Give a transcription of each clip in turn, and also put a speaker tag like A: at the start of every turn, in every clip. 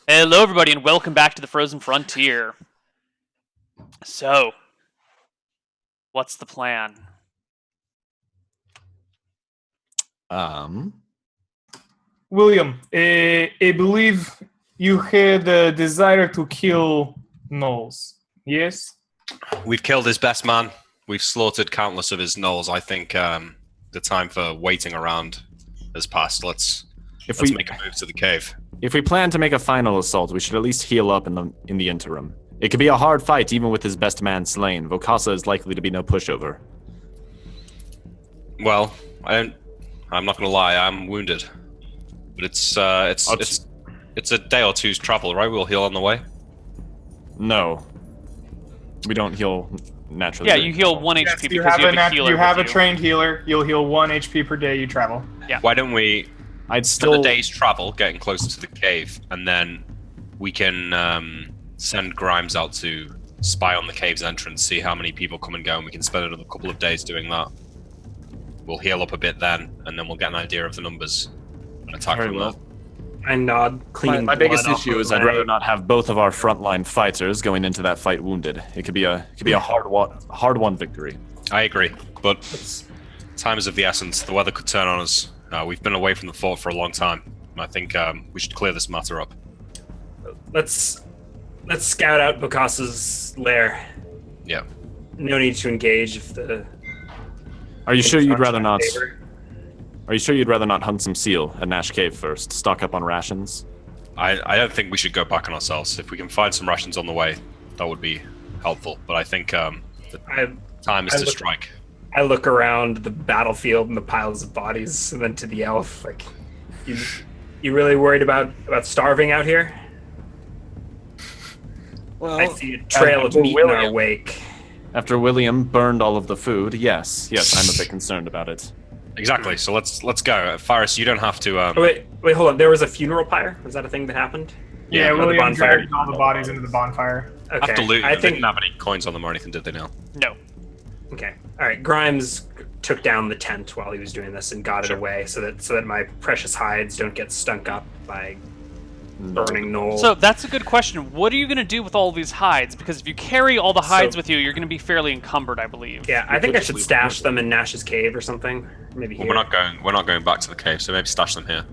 A: Hello, everybody, and welcome back to the Frozen Frontier. So, what's the plan?
B: William, I believe you had a desire to kill Knowles. Yes?
C: We've killed his best man. We've slaughtered countless of his gnolls. I think the time for waiting around has passed. Let's make a move to the cave.
D: If we plan to make a final assault, we should at least heal up in the interim. It could be a hard fight, even with his best man slain. Vokasa is likely to be no pushover.
C: Well, I'm not gonna lie. I'm wounded, but it's a day or two's travel, right? We'll heal on the way.
D: No, we don't heal naturally.
A: Yeah, you heal 1
B: Yes,
A: HP because you have a healer.
B: You have a
A: with
B: trained healer. You'll heal 1 HP per day you travel.
A: Yeah.
C: Why don't we?
D: I'd
C: Spend the
D: still.
C: day's travel getting closer to the cave, and then we can send Grimes out to spy on the cave's entrance, see how many people come and go, and we can spend another couple of days doing that. We'll heal up a bit then, and then we'll get an idea of the numbers and attack
D: Very
C: from
D: well.
C: there.
E: I nod, clean.
D: My biggest
E: blood off
D: issue
E: of
D: is I'd
E: my-
D: rather not have both of our frontline fighters going into that fight wounded. It could be a hard-won victory.
C: I agree, but time is of the essence. The weather could turn on us. We've been away from the fort for a long time, and I think we should clear this matter up.
E: Let's scout out Bokasa's lair.
C: Yeah.
E: No need to engage if the.
D: Are you sure you'd rather
E: in
D: not?
E: favor.
D: Are you sure you'd rather not hunt some seal at Nash Cave first? Stock up on rations.
C: I don't think we should go back on ourselves. If we can find some rations on the way, that would be helpful. But I think the time is to strike.
E: I look around the battlefield and the piles of bodies, and then to the elf. Like, you really worried about starving out here?
D: Well,
E: I see a trail of meat in our wake.
D: After William burned all of the food, yes, I'm a bit concerned about it.
C: Exactly. So let's go, Faris. You don't have to.
E: Oh, wait, hold on. There was a funeral pyre. Was that a thing that happened?
B: Yeah,
E: the
B: William
E: bonfire.
B: dragged all the bodies into the bonfire.
E: Okay.
C: Have to loot.
E: I
C: They
E: think.
C: didn't have any coins on them or anything, did they? Now.
A: No.
E: Okay. All right. Grimes took down the tent while he was doing this and got
C: Sure.
E: it away so that my precious hides don't get stunk up by burning knoll.
A: So that's a good question. What are you going to do with all these hides? Because if you carry all the hides
E: So-
A: with you, you're going to be fairly encumbered, I believe.
E: yeah, I think I
D: could
E: should
D: just
E: stash them in Nash's cave or something. Maybe
C: Well,
E: here.
C: we're not going back to the cave, so maybe stash them here.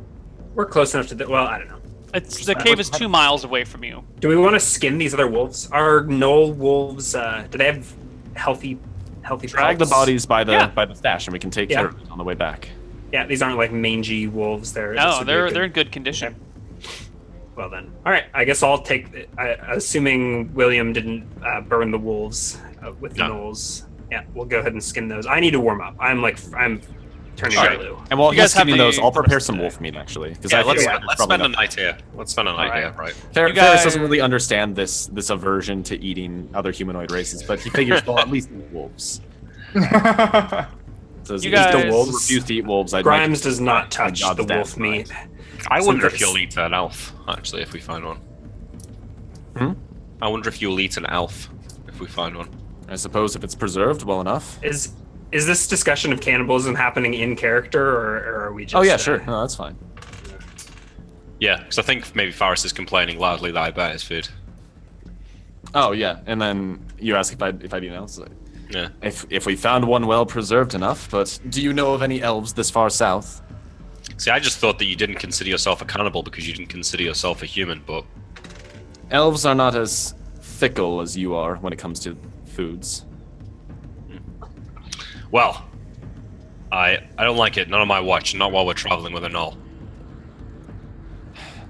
E: We're close enough to the. Well, I don't know.
A: The cave is 2 miles away from you.
E: Do we want to skin these other wolves? Are knoll wolves? Do they have healthy
D: Drag the
E: pelts?
D: bodies by the
A: Yeah.
D: stash, and we can take
E: Yeah.
D: care of it on the way back.
E: Yeah, these aren't like mangy wolves. This
A: No,
E: would be a good-
A: they're in good condition.
E: Well then, all right. I guess I'll take. Assuming William didn't burn the wolves with the
C: No.
E: gnolls. Yeah, we'll go ahead and skin those. I need to warm up. I'm turning
C: All right.
E: blue.
D: And while
A: You guys
D: he's skinning
A: have
D: those,
A: the
D: I'll prepare
A: rest
D: some
A: of
D: wolf meat actually. Because
C: Yeah,
D: I
C: let's
D: feel
C: let's spend a night here. Let's spend a night
E: Alright.
C: here, right?
D: Ferris
A: guys-
D: doesn't really understand this aversion to eating other humanoid races, but he figures they'll at least eat wolves. So
A: You
D: if
A: guys-
D: the wolves refuse to eat wolves, I'd
E: Grimes does not touch
D: God's
E: the
D: damn
E: wolf meat.
C: I wonder if
E: Sometimes-
C: you'll eat an elf. Actually, if we find one.
D: Hmm?
C: I wonder if you'll eat an elf if we find one.
D: I suppose if it's preserved well enough.
E: Is this discussion of cannibalism happening in character, or are we just?
D: Oh yeah, sure. No, that's fine.
C: Yeah, because I think maybe Faris is complaining loudly that I bet his food.
D: Oh yeah, and then you ask if I'd eat an elf.
C: Yeah.
D: If we found one well preserved enough, but do you know of any elves this far south?
C: See, I just thought that you didn't consider yourself a cannibal because you didn't consider yourself a human, but
D: Elves are not as fickle as you are when it comes to foods.
C: well, I don't like it. Not on my watch. Not while we're traveling with a null.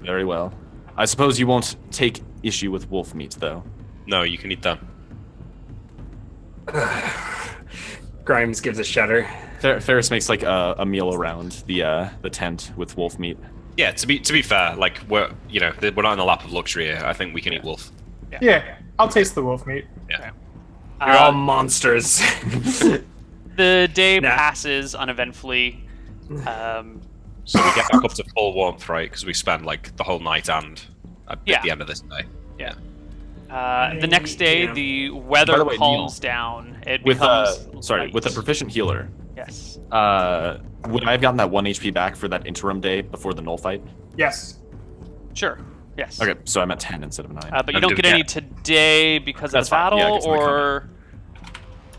D: Very well. I suppose you won't take issue with wolf meat, though.
C: No, you can eat them.
E: Grimes gives a shudder.
D: Ferris makes like a meal around the tent with wolf meat.
C: Yeah, to be fair, like we're not in the lap of luxury here. I think we can eat wolf.
B: Yeah, I'll taste the wolf meat.
C: Yeah.
E: You're all monsters.
A: The day
E: Nah.
A: passes uneventfully.
C: So we get back up to full warmth, right? Because we spend like the whole night and at
A: Yeah.
C: the end of this day.
A: Yeah. The next day,
E: Yeah.
A: the weather
D: By the way,
A: calms down. It
D: With
A: becomes
D: with a
A: light.
D: proficient healer,
A: Yes.
D: would I have gotten that 1 HP back for that interim day before the null fight?
B: Yes.
A: Sure. Yes.
D: Okay, so I'm at 10 instead of 9.
A: But you
C: And
A: don't
C: do
A: get
C: we
A: any
C: get-
A: today because
D: That's
A: of the
D: fine.
A: battle,
D: Yeah, 'cause of the
A: or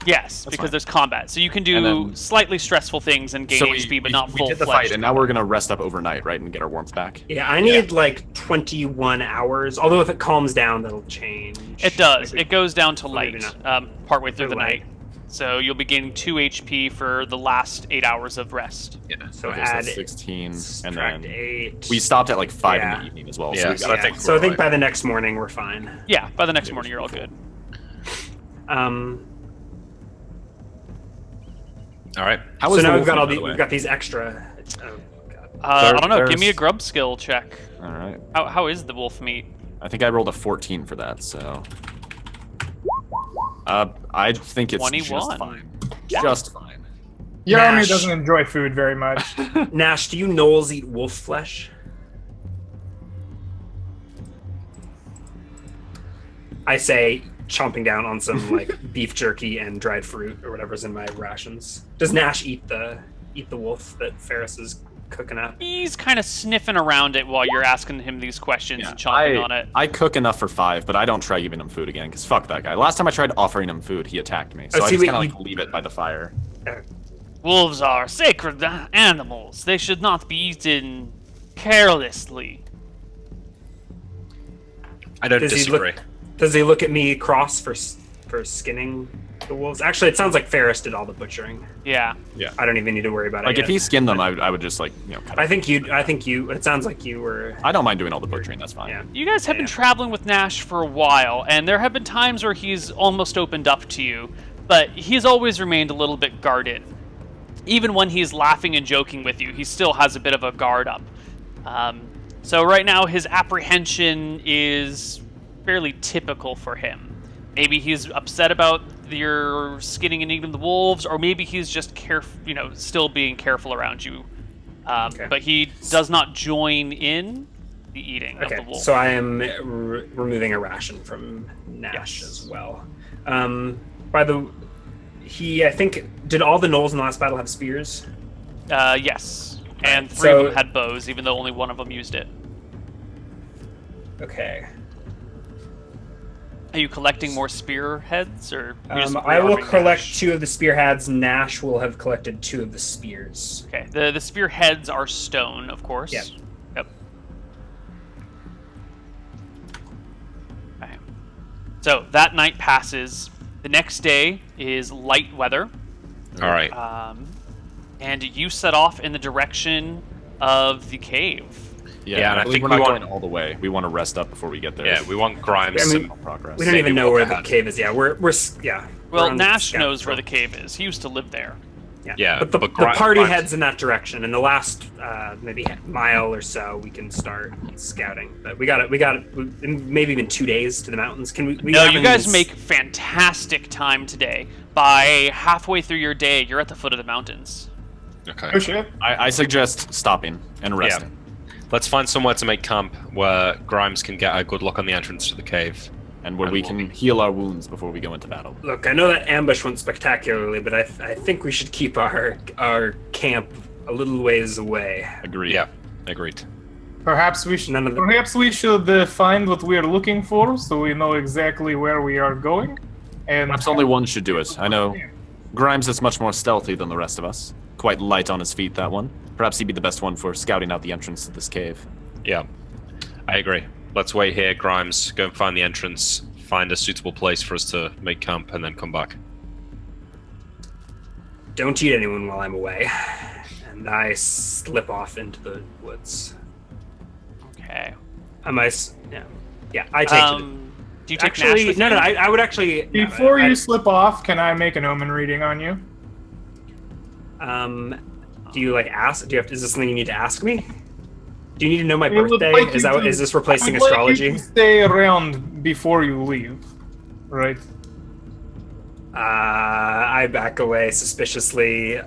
A: yes, because
D: fine.
A: there's combat. So you can do
D: And then-
A: slightly stressful things and gain
D: so
A: HP, but
D: we,
A: not
D: we
A: full
D: did the
A: fledged
D: fight, and now we're gonna rest up overnight, right, and get our warmth back.
E: Yeah, I need like 21 hours. Although if it calms down, that'll change.
A: It does.
E: Like,
A: it goes down to
E: maybe
A: light
E: not.
A: partway through
E: Or
A: the
E: light.
A: night. So you'll be gaining 2 HP for the last 8 hours of rest.
C: Yeah.
E: So
D: Okay, so
E: add
D: that's 16, and
E: subtract
D: then
E: 8.
D: we stopped at like 5 in
E: Yeah.
D: the evening as well.
C: Yeah,
D: so we
C: so
D: got
C: I think
E: So I think
C: we're
E: by the next morning we're fine.
A: Yeah, by the next
D: Yeah,
A: morning you're all good.
E: Um,
C: All right.
D: How
E: so
D: is the
E: now we've
D: wolf
E: got
D: meat,
E: all
D: by the way?
E: we've got these extra. Oh god.
A: I don't know. Give me a
D: there's-
A: grub skill check.
D: All right.
A: How is the wolf meat?
D: I think I rolled a 14 for that, so. I think it's
A: 21.
D: just fine. Just fine.
B: Yarmir
E: Nash.
B: doesn't enjoy food very much.
E: Nash, do you gnolls eat wolf flesh? I say, chomping down on some like beef jerky and dried fruit or whatever's in my rations. Does Nash eat the wolf that Ferris is cooking up?
A: He's kind of sniffing around it while you're asking him these questions and chomping on it.
D: I cook enough for 5, but I don't try giving him food again, because fuck that guy. Last time I tried offering him food, he attacked me. So I
E: see,
D: just
E: wait,
D: kind of
E: you-
D: like leave it by the fire.
A: Wolves are sacred animals. They should not be eaten carelessly.
C: I don't
E: Does he
C: disagree.
E: Does he look at me cross for skinning the wolves? Actually, it sounds like Ferris did all the butchering.
A: Yeah.
E: I don't even need to worry about
D: Like
E: it.
D: if he skinned them, I would just like, cut
E: I
D: it.
E: think you. It sounds like you were.
D: I don't mind doing all the butchering, that's fine.
E: Yeah.
A: You guys have been traveling with Nash for a while, and there have been times where he's almost opened up to you, but he's always remained a little bit guarded. Even when he's laughing and joking with you, he still has a bit of a guard up. So right now, his apprehension is fairly typical for him. Maybe he's upset about your skinning and eating the wolves, or maybe he's just still being careful around you. But he does not join in the eating of the
E: Okay,
A: wolf.
E: so I am removing a ration from Nash as well. I think, did all the gnolls in the last battle have spears?
A: Yes, and 3
E: so-
A: of them had bows, even though only one of them used it.
E: Okay.
A: Are you collecting more spear heads, or you just
E: I will
A: rearming
E: collect
A: Nash?
E: 2 of the spearheads. Nash will have collected 2 of the spears.
A: Okay, the spear heads are stone, of course.
E: Yep.
A: Yep. Okay. So that night passes. The next day is light weather,
C: All right.
A: and you set off in the direction of the cave.
C: Yeah, and I
D: believe
C: think
D: we're
C: we
D: not
C: want-
D: going all the way. We want to rest up before we get there.
C: Yeah, we want Grimes.
E: I mean,
D: Progress.
E: We don't
C: Maybe
E: even know
C: walk
E: where
C: ahead.
E: the cave is. Yeah, we're yeah. we're
A: Well,
E: on the
A: Nash
E: scout
A: knows where
E: patrol.
A: the cave is. He used to live there.
C: Yeah,
E: but the
C: but
E: party
C: Grimes-
E: heads in that direction, and the last maybe mile or so we can start scouting. But we got it. Maybe even 2 days to the mountains. Can we?
A: No, you
E: haven't
A: guys
E: even
A: make fantastic time today. By halfway through your day, you're at the foot of the mountains.
C: Okay.
B: Oh shit.
D: I suggest stopping and resting.
C: Let's find somewhere to make camp where Grimes can get a good look on the entrance to the cave.
D: And where
C: And
D: we
C: we'll
D: can
C: be-
D: heal our wounds before we go into battle.
E: Look, I know that ambush went spectacularly, but I think we should keep our camp a little ways away.
D: Agreed.
C: Yeah, agreed.
B: Perhaps we should.
E: None of the-
B: Perhaps we should find what we are looking for, so we know exactly where we are going. And
D: Perhaps only one should do it. I know Grimes is much more stealthy than the rest of us. Quite light on his feet, that one. Perhaps he'd be the best one for scouting out the entrance to this cave.
C: Yeah, I agree. Let's wait here, Grimes. Go and find the entrance, find a suitable place for us to make camp, and then come back.
E: Don't eat anyone while I'm away. And I slip off into the woods.
A: Okay.
E: Yeah, I take it.
A: Do you take
E: Actually,
A: Nash with
E: no,
A: you?
E: I would actually.
B: before
E: I-
B: you slip off, can I make an omen reading on you?
E: Do you like ask? Is this something you need to ask me? Do you need to know my
B: I would
E: birthday?
B: like
E: Is
B: you
E: that
B: to-
E: is this replacing
B: I would
E: astrology?
B: Like you to stay around before you leave, right?
E: I back away suspiciously.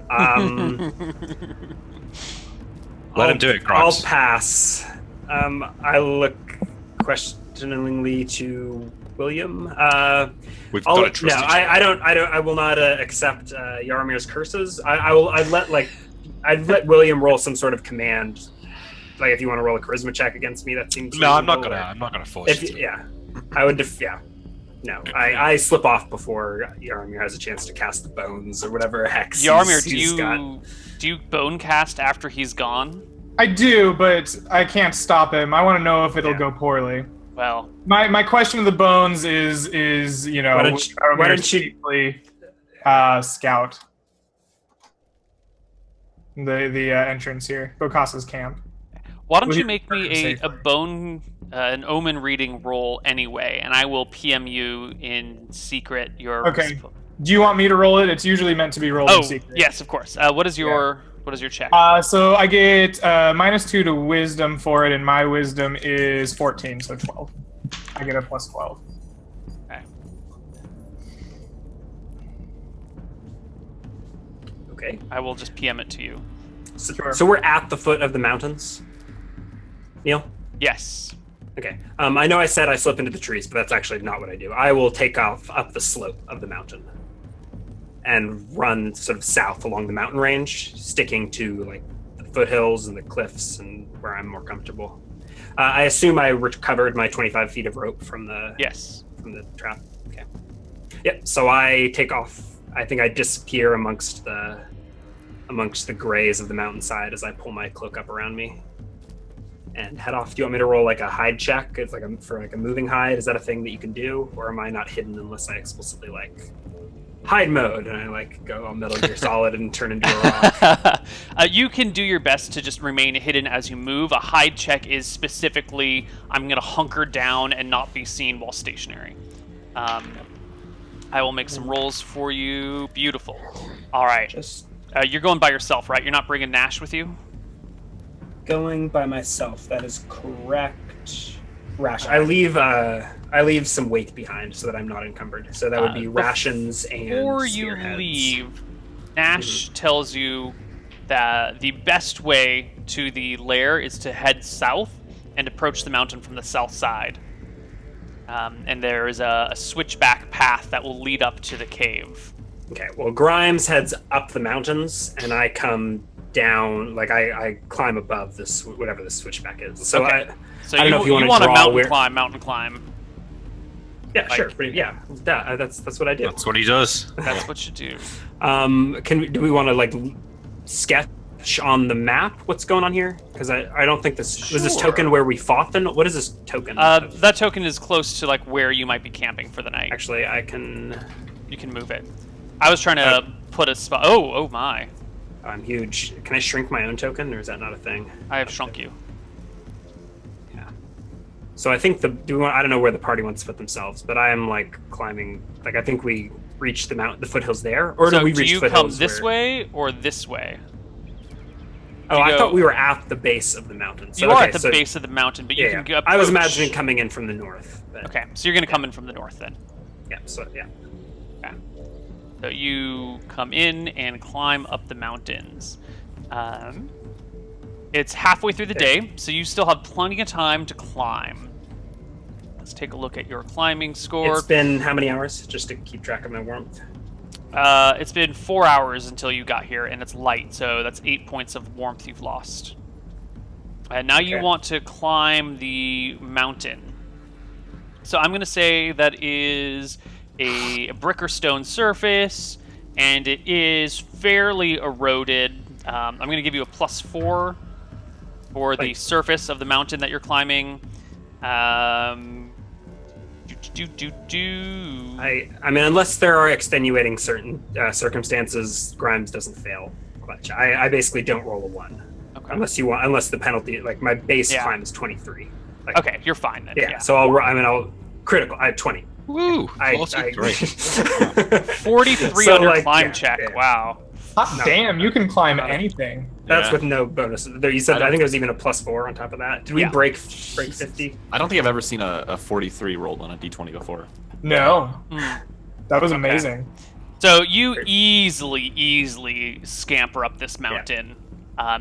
C: Let him do it, Grimes.
E: I'll pass. I look questioningly to William.
C: We've got to trust
E: no,
C: each other.
E: I will not accept Yarmir's curses. I'd let William roll some sort of command like if you want to roll a charisma check against me, that seems.
C: No, I'm not
E: reasonable,
C: gonna.
E: or-
C: I'm not gonna force
E: If
C: you to.
E: yeah, I would. Yeah. No, I slip off before Yarmir has a chance to cast the bones or whatever hex.
A: Yarmir,
E: he's got.
A: do you bone cast after he's gone?
B: I do, but I can't stop him. I want to know if it'll
E: Yeah.
B: go poorly.
A: Well,
B: My question of the bones is you know,
E: Why don't you- why don't you-
B: safely, scout the entrance here, Bocasa's camp.
A: why don't
B: Well,
A: you
B: he-
A: make me
B: safely.
A: a bone, an omen reading roll anyway, and I will PM you in secret your.
B: Okay. Do you want me to roll it? It's usually meant to be rolled
A: Oh,
B: in secret.
A: yes, of course. What is your check?
B: So I get -2 to wisdom for it, and my wisdom is 14, so 12. I get a plus 12.
E: Okay.
A: I will just PM it to you.
E: So,
B: Sure.
E: so we're at the foot of the mountains. Neal.
A: Yes.
E: Okay. I know I said I slip into the trees, but that's actually not what I do. I will take off up the slope of the mountain and run sort of south along the mountain range, sticking to like the foothills and the cliffs and where I'm more comfortable. I assume I recovered my 25 feet of rope from the
A: Yes.
E: trap. Okay. Yep. So I take off. I think I disappear amongst the grays of the mountainside as I pull my cloak up around me and head off. Do you want me to roll like a hide check? It's like for a moving hide. Is that a thing that you can do, or am I not hidden unless I explicitly like hide mode and I like go all Metal Gear Solid and turn into a rock?
A: You can do your best to just remain hidden as you move. A hide check is specifically, I'm going to hunker down and not be seen while stationary. I will make some rolls for you. Beautiful. All right.
E: Just
A: You're going by yourself, right? You're not bringing Nash with you?
E: going by myself. That is correct. Rash. I leave some weight behind so that I'm not encumbered. So that would be rations and
A: Before you
E: spearheads.
A: leave, Nash tells you that the best way to the lair is to head south and approach the mountain from the south side. And there is a switchback path that will lead up to the cave.
E: Okay, well, Grimes heads up the mountains, and I come down, like I climb above this, whatever the switchback is. So
A: Okay. So
E: I don't know if you wanna
A: want to
E: draw
A: mountain climb.
E: yeah,
A: like-
E: sure, yeah, that's what I do.
C: That's what he does.
A: That's what you do.
E: Do we want to like sketch on the map what's going on here? Because I don't think this was this
A: Sure.
E: token where we fought. Then what is this token?
A: That token is close to like where you might be camping for the night.
E: Actually, I can.
A: You can move it. I was trying to put a spot. Oh my!
E: I'm huge. Can I shrink my own token, or is that not a thing?
A: I have shrunk you.
E: Yeah. So I think I don't know where the party wants to put themselves, but I am like climbing. Like I think we reached the foothills there, or
A: So
E: do we
A: do
E: reach
A: you come
E: foothills
A: this
E: where-
A: way or this way?
E: Oh,
A: you
E: I
A: go-
E: thought we were at the base of the mountain. So,
A: You are
E: okay,
A: at the
E: so-
A: base of the mountain, but you
E: Yeah,
A: can
E: yeah.
A: go.
E: I was
A: approach-
E: imagining coming in from the north. But,
A: Okay, so you're gonna come in from the north then.
E: Yeah. So yeah.
A: So you come in and climb up the mountains. It's halfway through the day, so you still have plenty of time to climb. Let's take a look at your climbing score.
E: It's been how many hours? Just to keep track of my warmth.
A: It's been 4 hours until you got here, and it's light, so that's 8 points of warmth you've lost. And now you
E: Okay.
A: want to climb the mountain. So I'm going to say that is a brick or stone surface, and it is fairly eroded. I'm going to give you a +4 for the
E: Like-
A: surface of the mountain that you're climbing. I
E: I mean, unless there are extenuating certain circumstances, Grimes doesn't fail clutch. I basically don't roll a 1
A: Okay.
E: unless the penalty, like my base
A: Yeah.
E: climb is 23. Like,
A: Okay, you're fine then.
E: Yeah. So I'll critical. I have 20.
C: Woo!
E: I
C: 43.
A: 43
E: So,
A: on your
E: like,
A: climb
E: yeah,
A: check.
E: yeah.
A: Wow.
B: Hot
E: No.
B: damn, you can climb
E: Not a-
B: anything.
E: That's
D: Yeah.
E: with no bonus. There, you said I think there was even a +4 on top of that. Did we
A: Yeah.
E: break 50?
D: I don't think I've ever seen a 43 rolled on a d20 before.
B: No,
A: Mm.
B: that was amazing.
A: So you easily scamper up this mountain.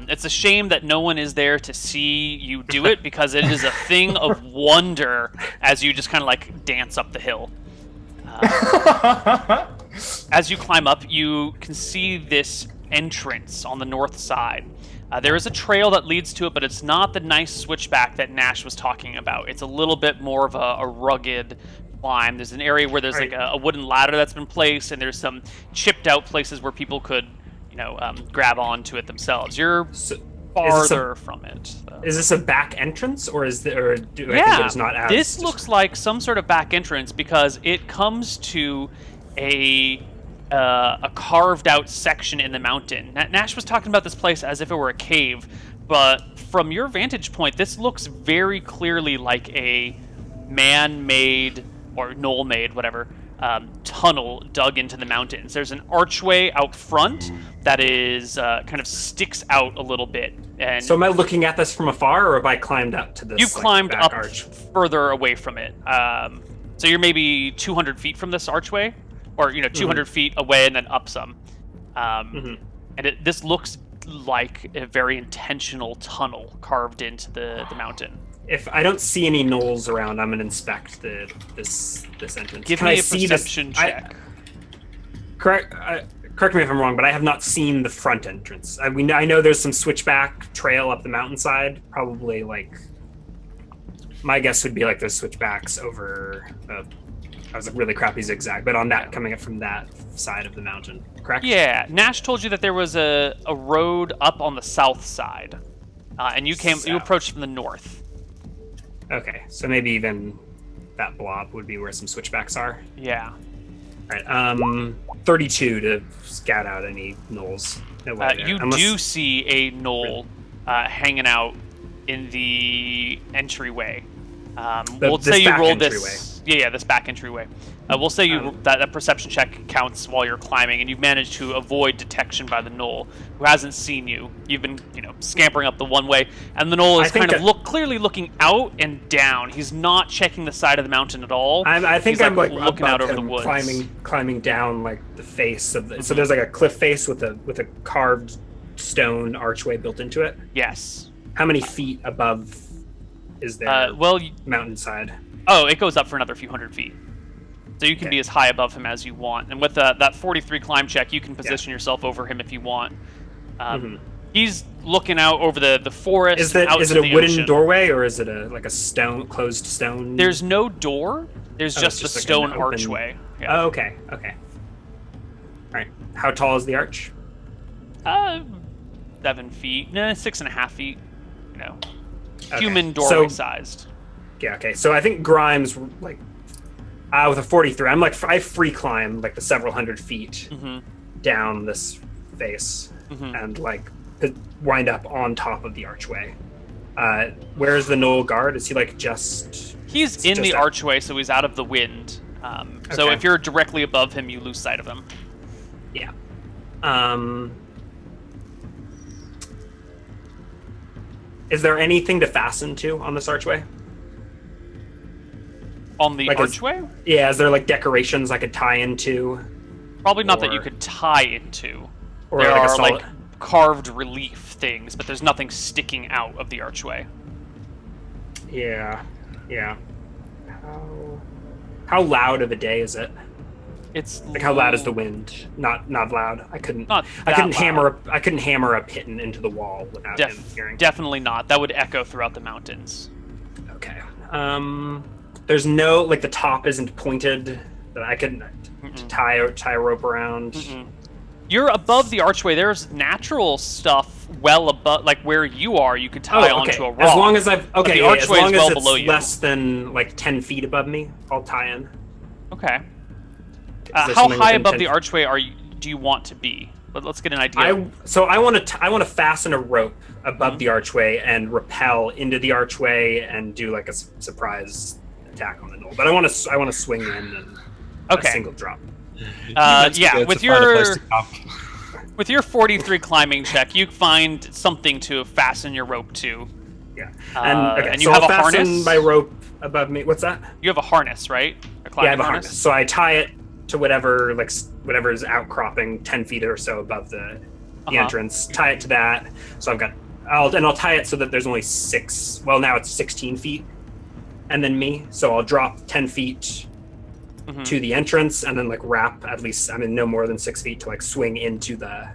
A: It's a shame that no one is there to see you do it because it is a thing of wonder as you just kind of like dance up the hill. As you climb up, you can see this entrance on the north side. There is a trail that leads to it, but it's not the nice switchback that Nash was talking about. It's a little bit more of a rugged climb. There's an area where there's like a wooden ladder that's been placed, and there's some chipped out places where people could, grab onto it themselves. You're farther from it. So.
E: Is this a back entrance, or is there? I think there's not as
A: this looks like some sort of back entrance because it comes to a carved out section in the mountain. Nash was talking about this place as if it were a cave, but from your vantage point, this looks very clearly like a man-made or knoll-made, whatever, tunnel dug into the mountains. There's an archway out front that is kind of sticks out a little bit. And
E: so am I looking at this from afar, or have I climbed up to this?
A: You've climbed
E: back
A: up
E: arch?
A: further away from it. So you're maybe 200 feet from this archway, or 200 feet away and then up some. And this looks like a very intentional tunnel carved into the mountain.
E: If I don't see any knolls around, I'm gonna inspect this entrance.
A: Give me a perception check.
E: Correct me if I'm wrong, but I have not seen the front entrance. I know there's some switchback trail up the mountainside. Probably my guess would be like those switchbacks over. I was a really crappy zigzag, but on that coming up from that side of the mountain, correct?
A: Yeah, Nash told you that there was a road up on the south side, and you approached from the north.
E: Okay, so maybe even that blob would be where some switchbacks are.
A: Yeah.
E: All right. 32 to scout out any knolls. No way there.
A: You do see a knoll hanging out in the entryway. We'll say you roll this. Yeah, this back entryway. We'll say that perception check counts while you're climbing, and you've managed to avoid detection by the knoll, who hasn't seen you. You've been, scampering up the one way, and the knoll is clearly looking out and down. He's not checking the side of the mountain at all.
E: I think I'm
A: looking out over the woods,
E: climbing down like the face of the. So there's like a cliff face with a carved stone archway built into it.
A: Yes.
E: How many feet above is there? Mountainside.
A: Oh, it goes up for another few hundred feet. So you can be as high above him as you want. And with that 43 climb check, you can position yourself over him if you want. He's looking out over the forest.
E: Is it a wooden doorway, or is it a closed stone?
A: There's no door. There's just a stone archway. Yeah.
E: Oh, okay. All right. How tall is the arch?
A: 7 feet. No, 6.5 feet.
E: Okay.
A: Human doorway sized.
E: Yeah, okay. So I think Grimes, with a 43, I free climb the several hundred feet down this face and wind up on top of the archway. Where's the knoll guard? Is he just?
A: He's in the archway, so he's out of the wind. So if you're directly above him, you lose sight of him.
E: Yeah. Is there anything to fasten to on this archway?
A: On the archway?
E: Is there decorations I could tie into?
A: Probably not that you could tie into.
E: Or
A: there are carved relief things, but there's nothing sticking out of the archway.
E: Yeah. How loud of a day is it?
A: It's
E: how loud is the wind? Not loud. I couldn't hammer a piton into the wall without him hearing.
A: Definitely not. That would echo throughout the mountains.
E: Okay. There's no the top isn't pointed that I could tie a rope around.
A: You're above the archway. There's natural stuff well above, where you are. You could tie onto a rock.
E: As long as the archway is well below you. Less than 10 feet above me, I'll tie in.
A: Okay. How high above the archway do you want to be? Let's get an idea.
E: I want to fasten a rope above the archway and rappel into the archway and do a surprise attack on the knoll. But I want to swing in and a single drop.
A: With your 43 climbing check, you find something to fasten your rope to.
E: Yeah.
A: And you have a harness.
E: My rope above me. What's that?
A: You have a harness, right?
E: I have a harness. So I tie it to whatever is outcropping 10 feet or so above the entrance. Tie it to that. So I'll tie it so that there's only 6. Well, now it's 16 feet, and then me. So I'll drop 10 feet to the entrance, and then like wrap at least, I mean, no more than 6 feet to like swing into the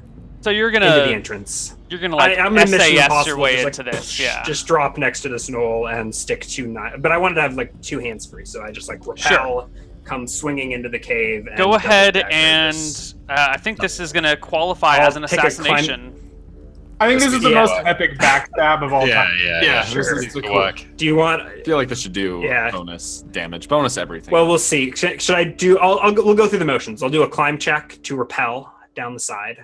E: into the entrance.
A: You're gonna like
E: I'm gonna Mission
A: SAS your
E: Impossible,
A: way
E: just,
A: into
E: like,
A: this, yeah.
E: Just drop next to this knoll and stick 2 knives. But I wanted to have like 2 hands free, so I just like repel, come swinging into the cave. And
A: Go ahead
E: double dagger
A: and
E: this.
A: I think this is gonna qualify
E: I'll
A: as an
E: take a
A: assassination.
B: I think this is the
E: Yeah.
B: most epic backstab of all time.
D: Yeah,
E: sure.
D: this is the cool.
C: work.
E: Do you want?
D: I feel like this should do
E: Yeah.
D: bonus damage, bonus everything.
E: Well, we'll see. Should I do? We'll go through the motions. I'll do a climb check to repel down the side.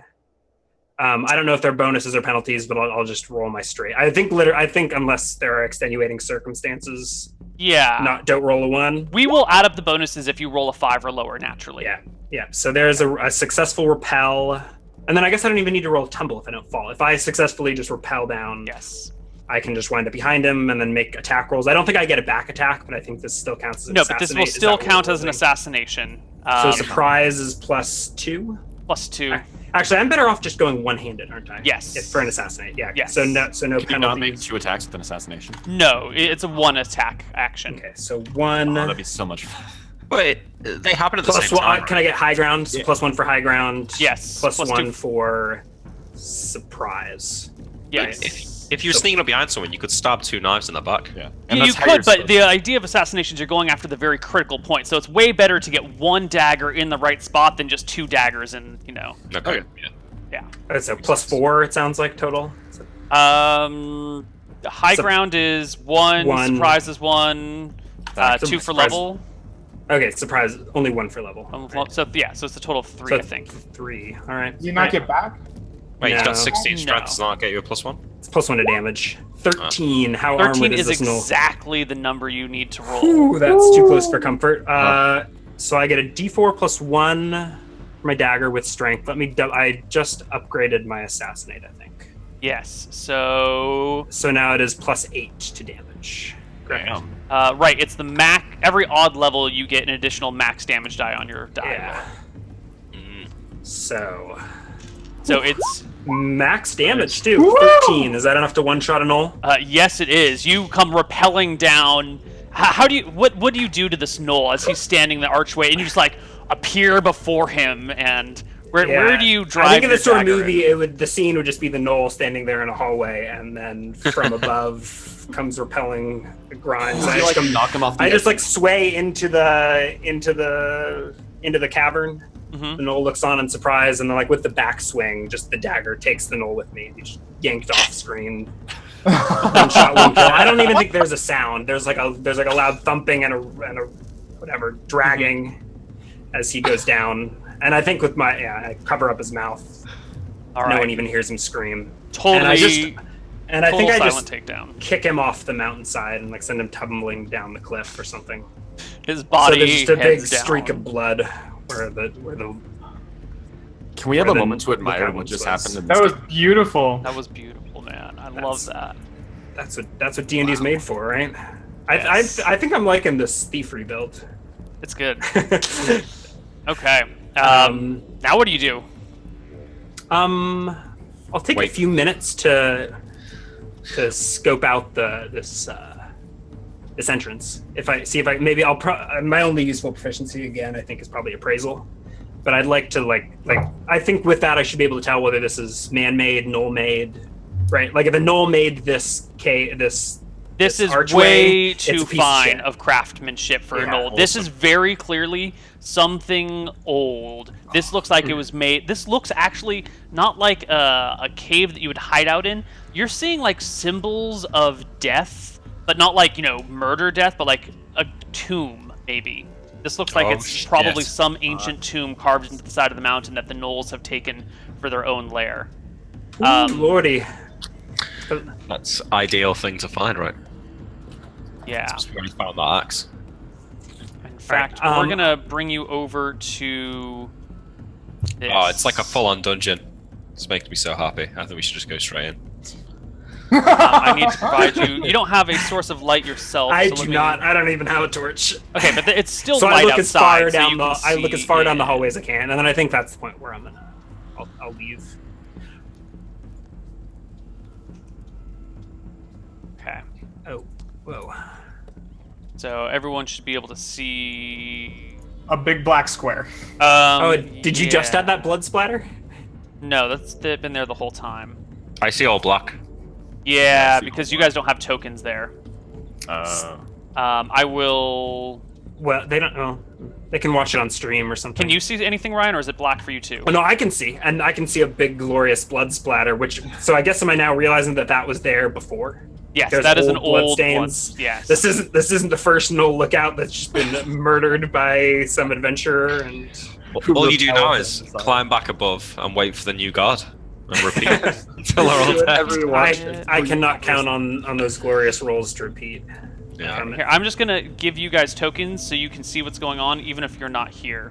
E: I don't know if they're bonuses or penalties, but I'll just roll my straight. I think unless there are extenuating circumstances,
A: Yeah.
E: don't roll a 1.
A: We will add up the bonuses if you roll a 5 or lower naturally.
E: Yeah. So there's a successful repel, and then I guess I don't even need to roll a tumble if I don't fall. If I successfully just repel down,
A: Yes.
E: I can just wind up behind him and then make attack rolls. I don't think I get a back attack, but I think this still counts as an
A: No, but this will
E: assassinate. Is
A: still
E: that what
A: count
E: we're
A: as an
E: rolling?
A: assassination.
E: So surprise is +2.
A: +2.
E: Actually, I'm better off just going one-handed, aren't I?
A: Yes.
E: For an assassinate, yeah.
A: Yes.
E: So no
D: Can you not make
E: penalties.
D: 2 attacks with an assassination?
A: No, it's a 1 attack action.
E: Okay, so
D: Oh,
E: 1
D: that'd be so much fun.
C: Wait, they happen at the
E: plus
C: same
E: 1.
C: time.
E: Can I get high ground? So +1 for high ground.
A: Yes.
E: Plus
A: +2.
E: 1 for surprise.
A: Yes.
C: If you're sneaking up behind someone, you could stab 2 knives in the back.
D: Yeah.
A: You
D: that's how
A: could,
D: you're
A: but
D: supposed
A: the idea of assassinations, you're going after the very critical point. So it's way better to get 1 dagger in the right spot than just 2 daggers in,
C: Okay.
D: Okay.
C: Yeah.
E: So +4, it sounds like, total. So
A: High ground is 1,
E: 1.
A: surprise is 1, 2 for
E: Surprise.
A: level.
E: Okay, surprise, only 1 for level.
A: So it's a total of 3,
E: So
A: I think.
E: 3, all right.
B: Do you not get back?
C: Wait, you've
E: No.
C: got 16 strength,
A: No.
C: does not get you a +1?
E: It's +1 to damage. 13, how
A: 13
E: armored
A: is
E: is this knoll?
A: exactly the number you need to roll.
E: Ooh, that's too close for comfort. So I get a D4 +1 for my dagger with strength. I just upgraded my assassinate, I think.
A: Yes. So
E: So now it is +8 to damage.
D: Damn.
A: right, it's the max. Every odd level, you get an additional max damage die on your die.
E: Yeah. So
A: So it's
E: max damage too.
B: Woo!
E: 13. Is that enough to one-shot a knoll?
A: yes, it is. You come rappelling down. How do you? What do you do to this knoll as he's standing in the archway, and you just like appear before him? And where do you drive?
E: I think in
A: your
E: this sort of
A: dagger
E: movie,
A: in?
E: the scene would just be the knoll standing there in a hallway, and then from above comes repelling Grimes.
D: I like knock him off the
E: I just
D: edge.
E: like sway into the cavern.
A: Mhm.
E: The knoll looks on in surprise, and then like with the backswing, just the dagger takes the knoll with me. He's yanked off screen. One shot, 1 kill. I don't even think there's a sound. There's like a loud thumping and a whatever dragging as he goes down. And I think with I cover up his mouth.
A: All
E: No
A: right.
E: one even hears him scream.
A: Totally.
E: And I
A: total
E: think I
A: silent
E: just
A: takedown.
E: kick him off the mountainside and like send him tumbling down the cliff or something.
A: His
E: So
A: body
E: there's just a big
A: heads down.
E: streak of blood where the
D: Can we have
E: Or
D: a
E: the-
D: moment to
E: the
D: admire
E: cabin
D: what just
E: was-
D: happened? In
B: That
D: this
B: was beautiful.
A: That was beautiful, man. I
E: That's-
A: love that.
E: that's what D&D's made for, right?
A: Yes.
E: I think I'm liking this thief rebuild.
A: It's good. Okay.
E: Um,
A: Now what do you do?
E: I'll take
C: Wait.
E: a few minutes to scope out this entrance. Maybe my only useful proficiency again I think is probably appraisal, but I'd like to like I think with that I should be able to tell whether this is man-made, knoll-made, right? Like if a knoll made this
A: This is
E: archway,
A: way
E: it's a
A: too
E: piece of
A: fine
E: shit.
A: of craftsmanship for an
E: Yeah,
A: old. This is very clearly something old. This looks like it was made. This looks actually not like a cave that you would hide out in. You're seeing like symbols of death, but not like murder death, but like a tomb maybe. This looks like
C: Oh,
A: it's probably
C: shit.
A: some ancient tomb carved into the side of the mountain that the gnolls have taken for their own lair.
E: Ooh, lordy.
C: That's ideal thing to find, right?
A: Yeah.
C: We already found that axe.
A: In fact,
E: Right,
A: we're gonna bring you over to this.
C: Oh, it's like a full-on dungeon. This makes me so happy. I think we should just go straight in.
A: I need to provide you. You don't have a source of light yourself.
E: I
A: so
E: do
A: let me-
E: not. I don't even have a torch.
A: Okay, but it's still
E: So
A: light
E: I look as
A: outside.
E: far
A: so
E: down
A: you
E: the
A: can
E: look as
A: see-
E: far down the
A: yeah.
E: hallway as I can, and then I think that's the point where I'll leave.
A: Okay.
E: Oh, whoa.
A: So everyone should be able to see.
B: A big black square.
E: Oh, did you just
A: yeah.
E: add that blood splatter?
A: No, that's been there the whole time.
C: I see all black.
A: Yeah,
D: see
A: because
D: all
A: you
D: black.
A: guys don't have tokens there.
D: Uh,
A: I will.
E: Well, they don't know. They can watch it on stream or something.
A: Can you see anything, Ryan, or is it black for you too?
E: Oh, no, I can see, and I can see a big glorious blood splatter. So I guess am I now realizing that was there before?
A: Yes,
E: There's
A: that is an
E: blood
A: old
E: stains.
A: Yes.
E: This isn't the first no lookout that's just been murdered by some adventurer. And
C: All you do now
D: repelled
C: is
D: them,
C: climb back above and wait for the new guard and repeat until they're all
D: Do it
C: dead.
D: every watch.
E: I cannot count on those glorious rolls to repeat.
C: Yeah.
A: Here, I'm just gonna give you guys tokens so you can see what's going on, even if you're not here.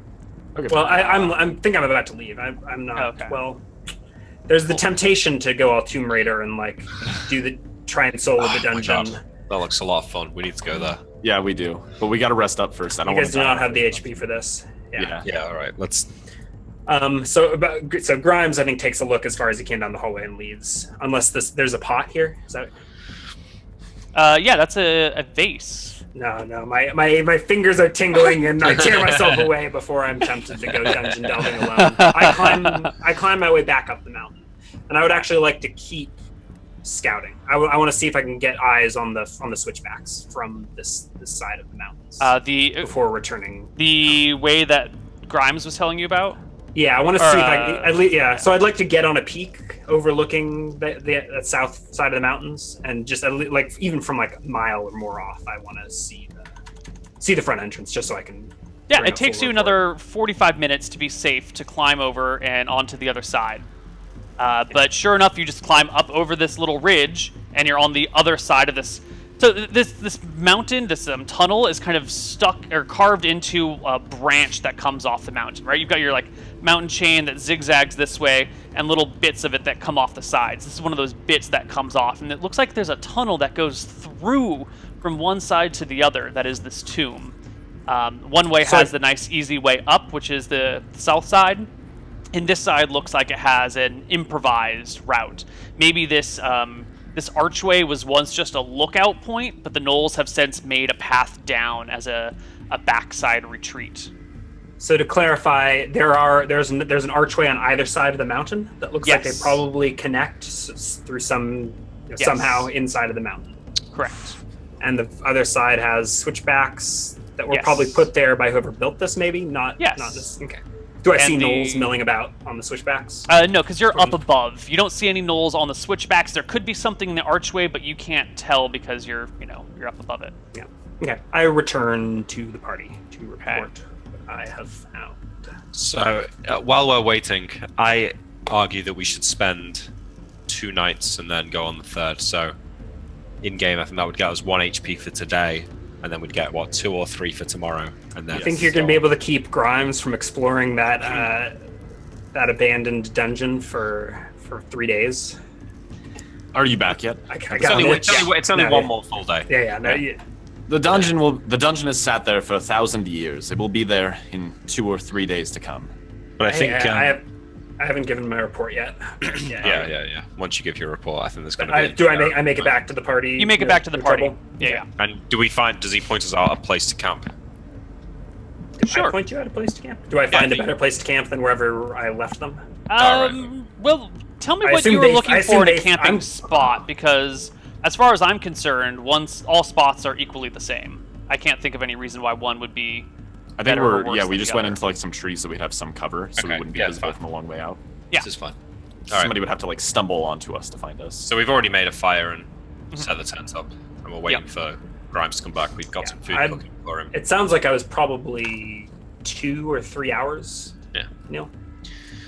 D: Okay.
E: Well, I'm think I'm about to leave. I'm not.
A: Okay.
E: Well, there's the temptation to go all Tomb Raider and like try and solo the
C: Oh my
E: dungeon.
C: God. That looks a lot of fun. We need to go there.
D: Yeah, we do. But we got to rest up first. I don't
E: You
D: want
E: guys
D: to
E: do not have the HP for this.
D: Yeah.
C: Yeah, all right. Let's.
E: So Grimes, I think, takes a look as far as he can down the hallway and leaves. Unless there's a pot here. Is that?
A: Yeah, that's a vase.
E: No. My fingers are tingling, and I tear myself away before I'm tempted to go dungeon delving alone. I climb my way back up the mountain, and I would actually like to keep scouting. I want to see if I can get eyes on the switchbacks from this side of the mountains before returning.
A: The way that Grimes was telling you about.
E: Yeah, I want to see if I at least. Yeah, so I'd like to get on a peak overlooking the south side of the mountains, and just like even from like a mile or more off, I want to see the front entrance just so I can.
A: Yeah,
E: bring
A: it
E: a
A: takes
E: full
A: you
E: report.
A: another 45 minutes to be safe to climb over and onto the other side. But sure enough, you just climb up over this little ridge, and you're on the other side of this. So this mountain, this tunnel, is kind of stuck or carved into a branch that comes off the mountain, right? You've got your like mountain chain that zigzags this way, and little bits of it that come off the sides. This is one of those bits that comes off, and it looks like there's a tunnel that goes through from one side to the other. That is this tomb. One way has the nice easy way up, which is the south side. And this side looks like it has an improvised route. Maybe this archway was once just a lookout point, but the gnolls have since made a path down as a backside retreat.
E: So to clarify, there's an archway on either side of the mountain that looks like they
A: Yes.
E: probably connect through somehow inside of the mountain.
A: Correct.
E: And the other side has switchbacks that were
A: Yes.
E: probably put there by whoever built this, maybe not.
A: Yes.
E: Not this. Okay. Do I
A: And
E: see
A: the-
E: gnolls milling about on the switchbacks?
A: No, because you're up above. You don't see any gnolls on the switchbacks. There could be something in the archway, but you can't tell because you're up above it.
E: Yeah. Okay. I return to the party to report what I have found.
C: So while we're waiting, I argue that we should spend 2 nights and then go on the third. So in game, I think that would get us 1 HP for today, and then we'd get 2 or 3 for tomorrow. And then
E: I think you're going to be able to keep Grimes from exploring that abandoned dungeon for 3 days.
D: Are you back yet?
E: I
C: It's
E: got
C: only,
E: it.
C: it's only
E: No,
C: one
E: yeah.
C: more full day.
E: Yeah. No,
D: Yeah. The dungeon has sat there for 1,000 years. It will be there in 2 or 3 days to come.
C: But I think
E: I haven't given my report yet.
C: yeah. Once you give your report, I think there's going to be.
E: I make it back to the party?
A: You make it back to the
E: no
A: party.
E: trouble?
A: Yeah.
C: And does he point us out a place to camp?
E: Sure. I point you out a place to camp. Do I find a better place to camp than wherever I left them?
A: Well, tell me
E: I
A: what
E: assume
A: you were
E: they-
A: looking
E: I
A: for in
E: assume
A: a
E: they-
A: camping
E: I'm-
A: spot, because as far as I'm concerned, all spots are equally the same. I can't think of any reason why one would be.
D: I think
A: better or worse
D: we
A: than
D: just
A: the
D: went
A: other.
D: into like some trees so we'd have some cover, so we
C: Okay,
D: wouldn't be
C: yeah,
D: visible
C: fine.
D: from a long way out.
A: Yeah.
C: This is fine. All right.
D: Somebody would have to like stumble onto us to find us.
C: So we've already made a fire and set the tent up, and we're waiting for Grimes to come back. We've got some food cooking for him.
E: It sounds like I was probably 2 or 3 hours.
C: Yeah.
E: Neil.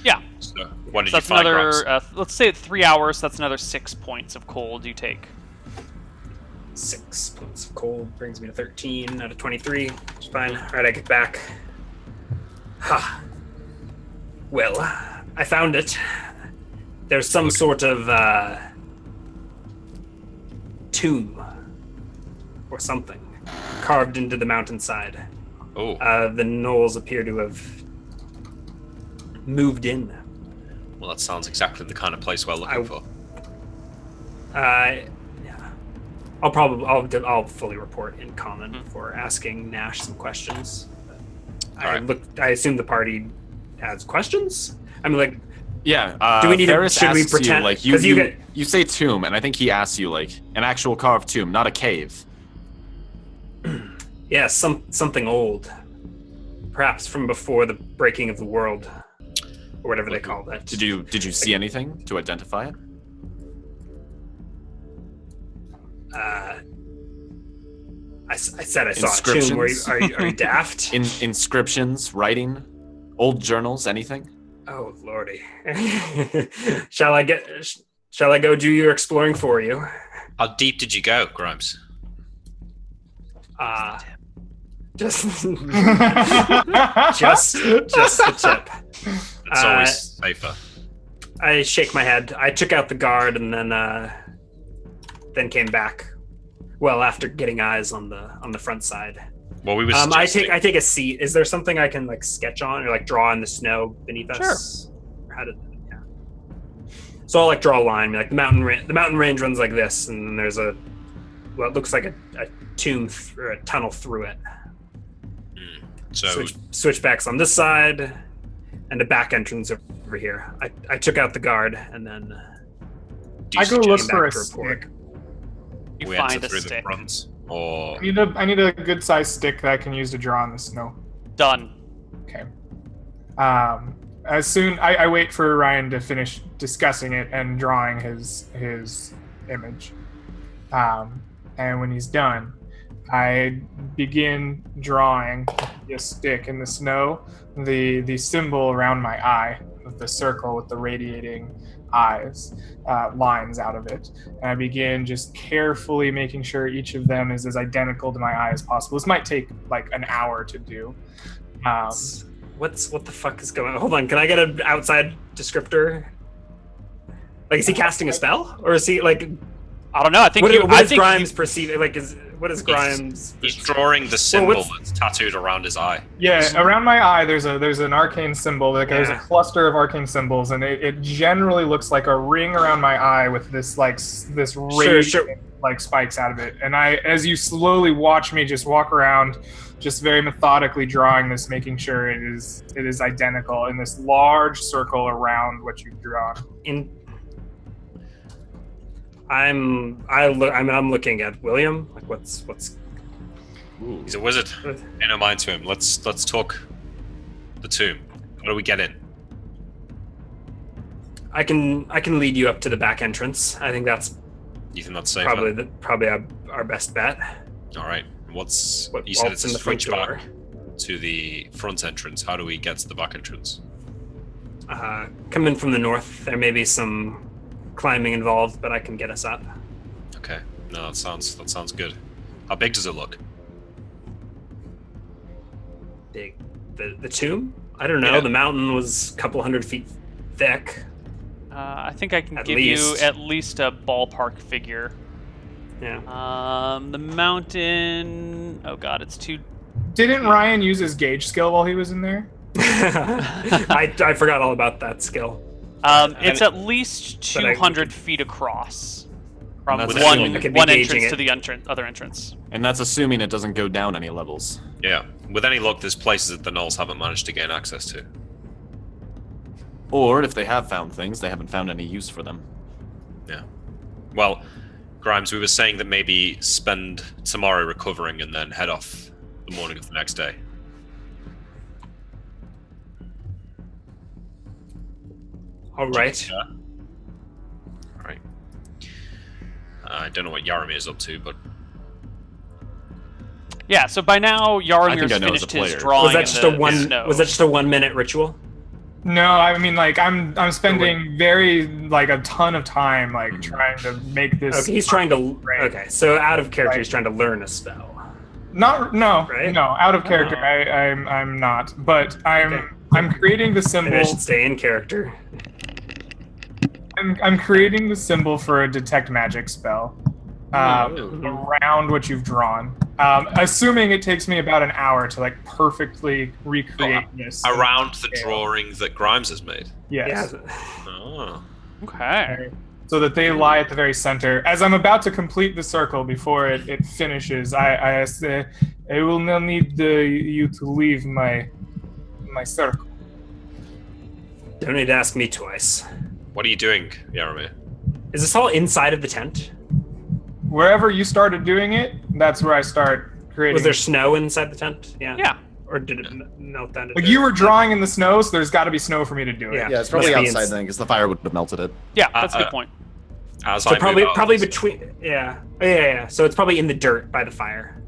A: Yeah.
C: So when did
A: So
C: you
A: that's
C: find
A: another.
C: Grimes?
A: Let's say 3 hours. That's another 6 points of cold you take.
E: 6 points of cold brings me to 13 out of 23. It's fine. All right, I get back. Ha. Well, I found it. There's some sort of tomb or something carved into the mountainside.
C: Oh,
E: The gnolls appear to have moved in.
C: well, that sounds exactly the kind of place we're looking for.
E: Yeah. I'll fully report in common for asking Nash some questions. I
C: Alright.
E: assume the party has questions. I mean, like,
D: Yeah.
E: Do we need to-
D: Ferris
E: should we
D: asks you,
E: pretend-
D: like,
E: 'cause you
D: you say tomb, and I think he asks you, like, an actual carved tomb, not a cave.
E: Yeah, something old. Perhaps from before the breaking of the world. Or whatever they call that.
D: Did you see anything to identify it?
E: I said I saw a tomb. Are you daft?
D: Inscriptions, writing, old journals, anything?
E: Oh lordy. Shall I go do your exploring for you?
C: How deep did you go, Grimes?
E: Just just the tip.
C: It's always safer.
E: I shake my head. I took out the guard and then came back. Well, after getting eyes on the front side.
C: Well, we were
E: I take a seat. Is there something I can like sketch on or like draw in the snow beneath us? Sure. Yeah. So I'll like draw a line. Like the mountain range runs like this, and then there's it looks like a tomb or a tunnel through it.
C: So
E: Switchbacks on this side, and the back entrance over here. I took out the guard, and then
B: I go look for a
E: to report.
B: stick.
A: You
C: we
A: find
C: enter
A: a
C: through
A: stick.
C: the front, or
B: I need a good sized stick that I can use to draw in the snow.
A: Done.
B: Okay. As soon I wait for Ryan to finish discussing it and drawing his image, and when he's done, I begin drawing a stick in the snow, the symbol around my eye, with the circle with the radiating eyes, lines out of it, and I begin just carefully making sure each of them is as identical to my eye as possible. This might take like an hour to do.
E: What the fuck is going on? Hold on, can I get an outside descriptor? Like, is he casting a spell, or is he like?
A: I don't know. I think
E: What
A: I
E: is
A: think
E: Grimes perceiving? Like, what is Grimes?
C: he's drawing the symbol
E: what's-
C: that's tattooed around his eye.
B: Yeah, around my eye, there's an arcane symbol. Like there's a
E: Yeah.
B: cluster of arcane symbols, and it generally looks like a ring around my eye with this this radiant like spikes out of it. And as you slowly watch me just walk around, just very methodically drawing this, making sure it is identical in this large circle around what you've drawn.
E: I'm looking at William. Like, what's?
C: He's a wizard. Pay no mind to him. Let's talk the tomb. How do we get in?
E: I can lead you up to the back entrance. I think that's
C: You think that's safer?
E: probably our best bet.
C: All right. You said
E: Waltz
C: it's a
E: in the front
C: switchback
E: door.
C: to the front entrance. How do we get to the back entrance?
E: Come in from the north. There may be some climbing involved, but I can get us up.
C: Okay. No, that sounds good. How big does it look?
E: Big. The tomb? I don't know.
C: Yeah.
E: The mountain was a couple hundred feet thick.
A: I think I can
E: At
A: give you
E: least.
A: at least a ballpark figure.
E: Yeah.
A: The mountain. Oh god, it's too.
B: Didn't Ryan use his gauge skill while he was in there?
E: I forgot all about that skill.
A: It's at least
E: but I-
A: 200 feet across from
D: That's
A: one
D: assuming- I
E: could be
A: one
E: gauging
A: entrance
E: it.
A: to the other entrance.
D: And that's assuming it doesn't go down any levels.
C: Yeah. With any luck, there's places that the gnolls haven't managed to gain access to.
D: Or if they have found things, they haven't found any use for them.
C: Yeah. Well, Grimes, we were saying that maybe spend tomorrow recovering and then head off the morning of the next day.
E: All right.
C: Yeah. All right. I don't know what Yaramir is up to, but
A: Yeah, so by now Yaramir's
D: I know as a
A: finished his
D: player.
A: drawing
E: Was that
A: in
E: just
A: the
E: a one?
A: snow.
E: Was that just a 1 minute ritual?
B: No, I mean like I'm spending very like a ton of time like trying to make this.
E: Okay, he's trying to.
B: Right.
E: Okay, so out of character,
B: Right.
E: he's trying to learn a spell.
B: Not no
E: Right?
B: no out of character.
A: Oh.
B: I'm not, but
E: Okay.
B: I'm creating the symbol.
E: Maybe I should stay in character.
B: I'm creating the symbol for a detect magic spell around what you've drawn. Assuming it takes me about an hour to like perfectly recreate this.
C: around the drawing that Grimes has made.
B: Yes.
E: Yeah.
C: Oh.
A: Okay.
B: So that they lie at the very center. As I'm about to complete the circle before it finishes, I say, I will now need you to leave my circle.
E: Don't need to ask me twice.
C: What are you doing, Yaromir?
E: Is this all inside of the tent?
B: Wherever you started doing it, that's where I start creating.
E: Was there snow inside the tent? Yeah.
A: Yeah.
E: Or did it melt down?
B: Like you were drawing in the snow, so there's got to be snow for me to do it.
E: Yeah.
D: Yeah, it's probably
E: Must be
D: outside then, because the fire would have melted it.
A: Yeah, that's a good point.
C: As
E: So
C: I
E: probably
C: move out,
E: probably between yeah. So it's probably in the dirt by the fire.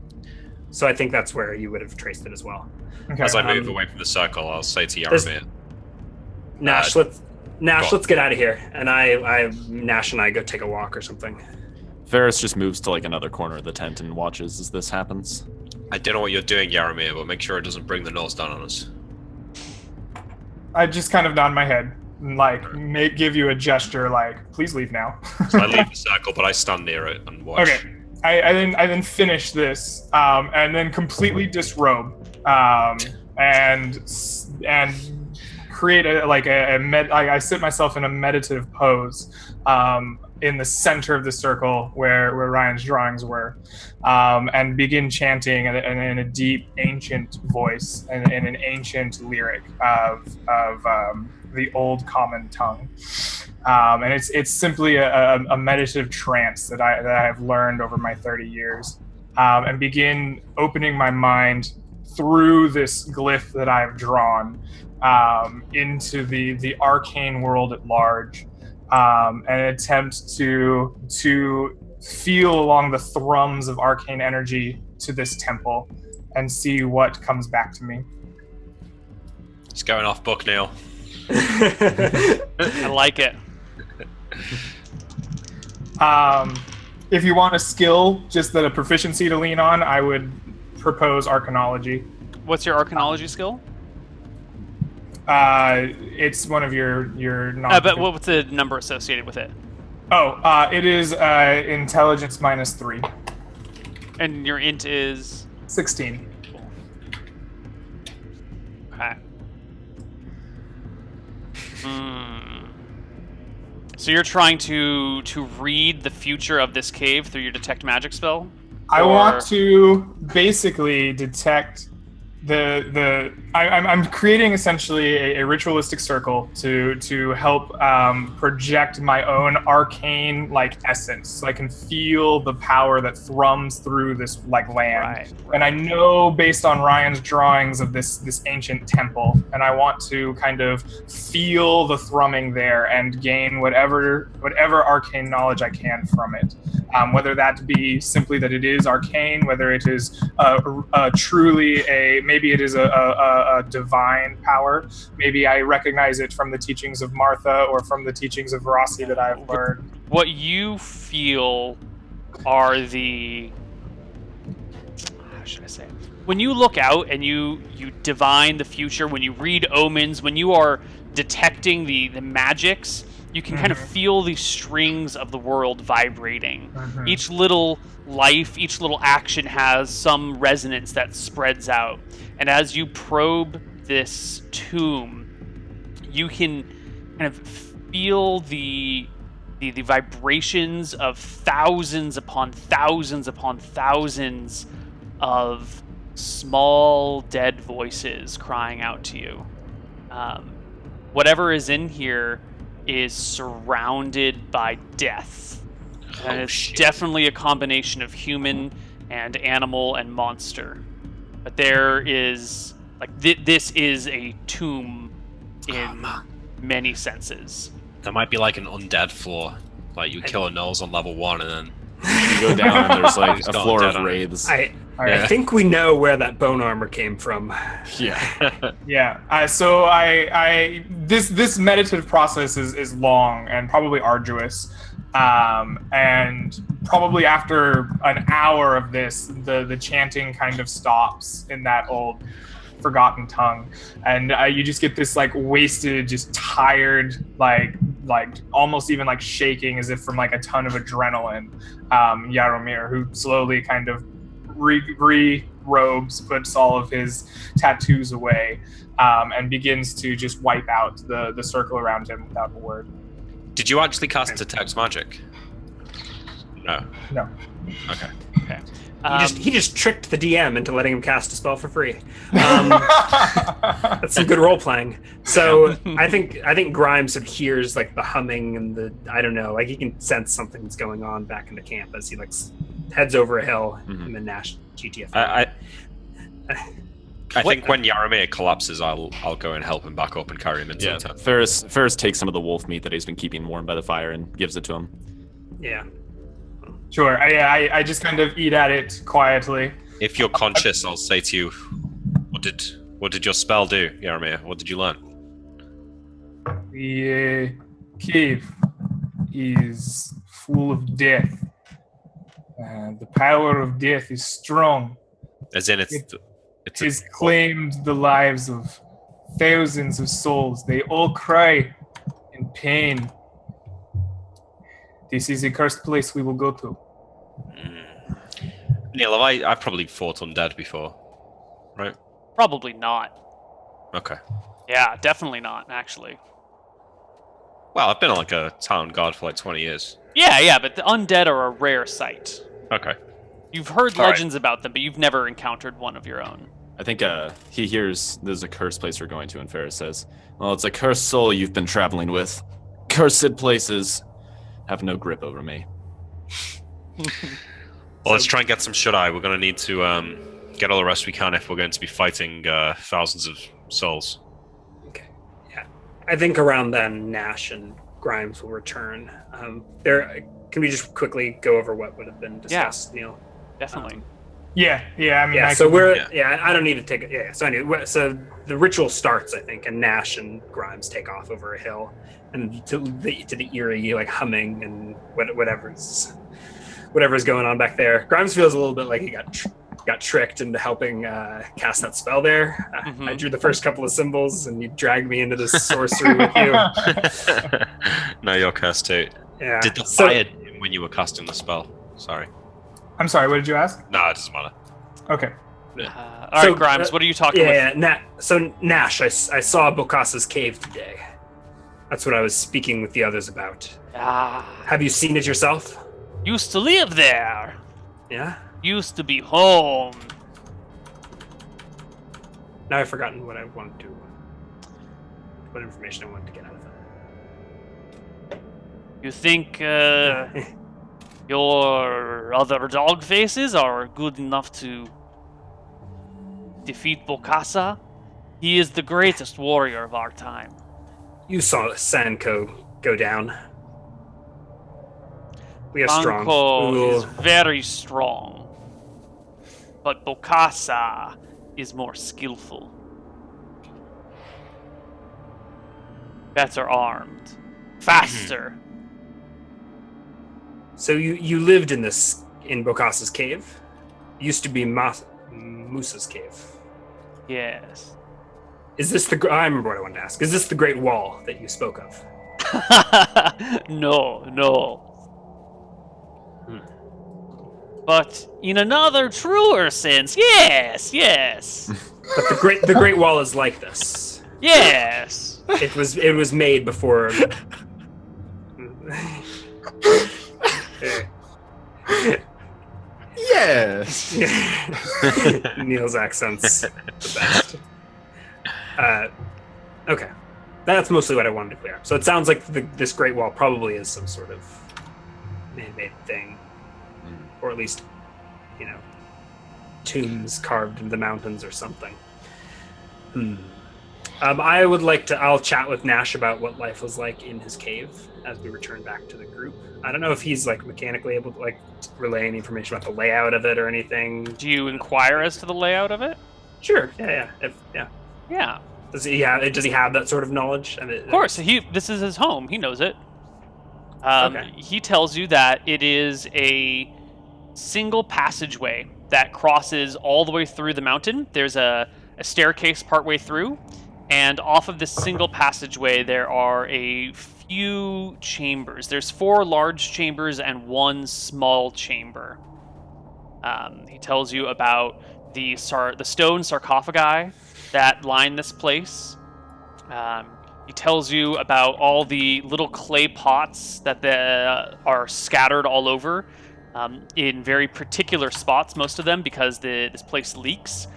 E: So I think that's where you would have traced it as well.
B: Okay.
C: as I move away from the circle, I'll say to
E: There's-
C: Yaromir,
E: Nash,
C: go
E: let's get out of here. And Nash and I go take a walk or something.
D: Ferris just moves to like another corner of the tent and watches as this happens.
C: I don't know what you're doing, Yaromir, but make sure it doesn't bring the Norse down on us.
B: I just kind of nod my head and like give you a gesture, like please leave now.
C: So I leave the circle, but I stand near it and watch.
B: Okay. I then finish this and then completely disrobe and create I sit myself in a meditative pose in the center of the circle where Ryan's drawings were, and begin chanting in a deep ancient voice and in an ancient lyric of the old common tongue. And it's simply a meditative trance that I have learned over my 30 years, and begin opening my mind through this glyph that I've drawn into the arcane world at large, and attempt to feel along the thrums of arcane energy to this temple and see what comes back to me.
C: It's going off book, Neal.
A: I like it.
B: If you want a skill, just a proficiency to lean on, I would propose Arcanology.
A: What's your arcanology skill?
B: It's one of your non.
A: But what's the number associated with it?
B: It is intelligence -3.
A: And your int is
B: 16.
A: okay. So you're trying to read the future of this cave through your detect magic spell?
B: I want to basically detect I'm creating essentially a ritualistic circle to help project my own arcane essence, so I can feel the power that thrums through this land.
A: Right.
B: And I know based on Ryan's drawings of this ancient temple, and I want to kind of feel the thrumming there and gain whatever arcane knowledge I can from it. Whether that be simply that it is arcane, whether it is truly maybe it is a divine power. Maybe I recognize it from the teachings of Martha or from the teachings of Rossi that I've learned.
A: What you feel are how should I say? When you look out and you divine the future, when you read omens, when you are detecting the magics, you can kind of feel the strings of the world vibrating. Each little life, each little action has some resonance that spreads out. And as you probe this tomb, you can kind of feel the vibrations of thousands upon thousands upon thousands of small dead voices crying out to you. Whatever is in here is surrounded by death. And it's definitely a combination of human and animal and monster. But there is, this is a tomb in many senses.
C: There might be an undead floor. You kill a nose on level 1 and then
D: You go down and there's
C: He's
D: a
C: got
D: floor
C: dead
D: of
C: on it.
D: wraiths.
E: I think we know where that bone armor came from.
D: Yeah.
B: Yeah. So this meditative process is long and probably arduous. And probably after an hour of this, the chanting kind of stops in that old forgotten tongue, and you just get this wasted, just tired, almost even shaking as if from a ton of adrenaline. Yaromir, who slowly kind of re-robes, puts all of his tattoos away, and begins to just wipe out the circle around him without a word.
C: Did you actually cast Detect Magic? No.
B: No.
C: Okay.
A: Okay.
E: He just tricked the DM into letting him cast a spell for free. That's some good role playing. So I think Grimes sort of hears like the humming and the, I don't know, like he can sense something's going on back in the camp as he like heads over a hill. And then Nash GTF.
C: I think when Yaramir collapses, I'll go and help him back up and carry him into the tent.
D: Ferris takes some of the wolf meat that he's been keeping warm by the fire and gives it to him.
E: Yeah.
B: Sure. I just kind of eat at it quietly.
C: If you're conscious, I'll say to you, what did your spell do, Yaramir? What did you learn?
B: The cave is full of death. The power of death is strong.
C: As in, it
B: has claimed the lives of thousands of souls. They all cry in pain. This is a cursed place we will go to.
C: Neal, I've probably fought undead before, right?
A: Probably not.
C: Okay.
A: Yeah, definitely not, actually.
C: Well, I've been on like a town guard for like 20 years.
A: Yeah, but the undead are a rare sight.
C: Okay.
A: You've heard legends about them, but you've never encountered one of your own.
D: I think he hears there's a cursed place we're going to, and Ferris says, well, it's a cursed soul you've been traveling with. Cursed places have no grip over me.
C: Well, let's try and get some shut-eye. We're going to need to get all the rest we can if we're going to be fighting thousands of souls.
E: Okay. Yeah. I think around then, Nash and Grimes will return. Can we just quickly go over what would have been discussed, Neal?
A: Definitely.
B: Yeah. I mean,
E: I don't need to take it. Yeah. So anyway, so the ritual starts, I think, and Nash and Grimes take off over a hill, and to the eerie like humming and whatever's going on back there. Grimes feels a little bit like he got tricked into helping cast that spell there. I drew the first couple of symbols, and you dragged me into this sorcery with you.
C: No, you're cursed too.
E: Yeah.
C: Did the fire dim when you were casting the spell? Sorry.
B: I'm sorry, what did you ask?
C: No, it doesn't matter.
B: Okay.
A: All right, Grimes, what are you talking with?
E: Yeah, so Nash, I saw Bokasa's cave today. That's what I was speaking with the others about. Have you seen it yourself?
A: Used to live there.
E: Yeah?
A: Used to be home.
E: Now I've forgotten what I wanted to... what information I wanted to get out of it.
A: You think your other dog faces are good enough to defeat Bokassa? He is the greatest warrior of our time.
E: You saw Sanko go down. We are strong.
A: Sanko is very strong. But Bokassa is more skillful. Better armed. Faster.
E: So you lived in Bokassa's cave? Used to be Musa's cave.
A: Yes.
E: Is this I remember what I wanted to ask. Is this the Great Wall that you spoke of?
A: No. But in another truer sense, yes.
E: But the Great Wall is like this.
A: Yes.
E: It was made before.
D: Yes.
E: Neal's accent's the best. Okay, that's mostly what I wanted to clear up. So it sounds like this Great Wall probably is some sort of man-made thing, or at least, tombs carved into the mountains or something. I would like to. I'll chat with Nash about what life was like in his cave as we return back to the group. I don't know if he's mechanically able to relay any information about the layout of it or anything.
A: Do you inquire as to the layout of it?
E: Sure. Yeah.
A: Yeah.
E: Does he have that sort of knowledge?
A: Of course. This is his home. He knows it.
E: Okay.
A: He tells you that it is a single passageway that crosses all the way through the mountain. There's a staircase partway through, and off of this single passageway there are a few chambers. There's 4 large chambers and 1 small chamber. He tells you about the stone sarcophagi that line this place. He tells you about all the little clay pots that are scattered all over. in very particular spots, most of them, because this place leaks.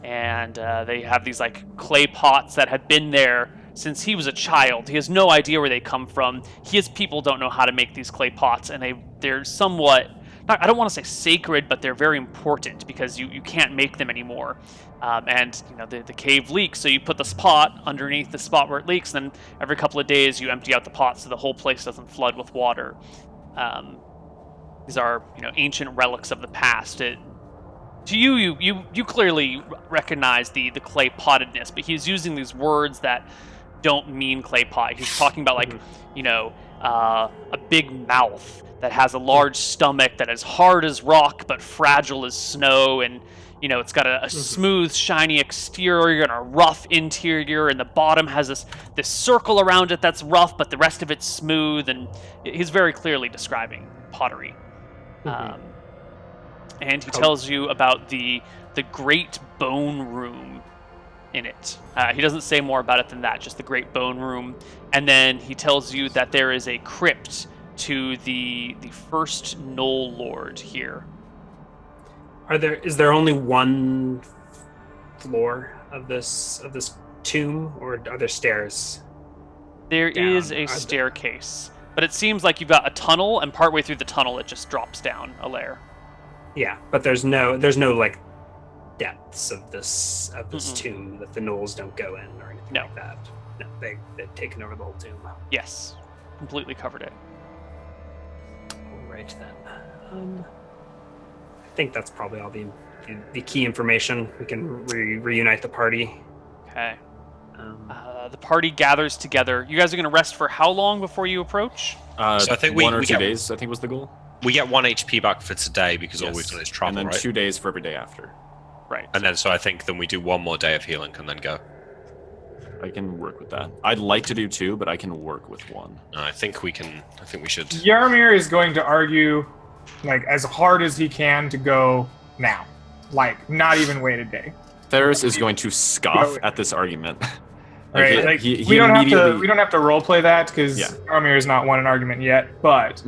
A: And they have these like clay pots that have been there since he was a child. He has no idea where they come from. His people don't know how to make these clay pots, and they're somewhat, I don't want to say sacred, but they're very important because you can't make them anymore. And the cave leaks, so you put this pot underneath the spot where it leaks, and then every couple of days you empty out the pot so the whole place doesn't flood with water. These are ancient relics of the past. To you clearly recognize the clay pottedness, but he's using these words that don't mean clay pot. He's talking about like a big mouth that has a large stomach that is hard as rock but fragile as snow, and it's got a smooth, shiny exterior and a rough interior, and the bottom has this circle around it that's rough, but the rest of it's smooth, and he's very clearly describing pottery. And he tells you about the Great Bone Room in it. He doesn't say more about it than that, just the Great Bone Room. And then he tells you that there is a crypt to the first Knoll Lord here.
E: Is there only one floor of this tomb, or are there stairs?
A: There is a staircase, but it seems like you've got a tunnel, and partway through the tunnel it just drops down a layer.
E: Yeah, but there's no like depths of this tomb that the Knolls don't go in or anything like that. No, they've taken over the whole tomb.
A: Yes, completely covered it.
E: All right then. I think that's probably all the key information. We can reunite the party.
A: Okay. The party gathers together. You guys are going to rest for how long before you approach?
C: So I think
D: 1 or 2 days, I think was the goal.
C: We get 1 HP back for today because all we've done is travel,
D: and then
C: right?
D: 2 days for every day after.
A: Right.
C: And then so I think then we do 1 more day of healing and then go.
D: I can work with that. I'd like to do 2, but I can work with 1.
C: I think we should.
B: Yaromir is going to argue, like, as hard as he can to go now. Like, not even wait a day.
D: Ferris is going to scoff at this argument.
B: Right? Like,
D: he
B: we don't
D: immediately...
B: have to roleplay that because Yaromir has not won an argument yet. But,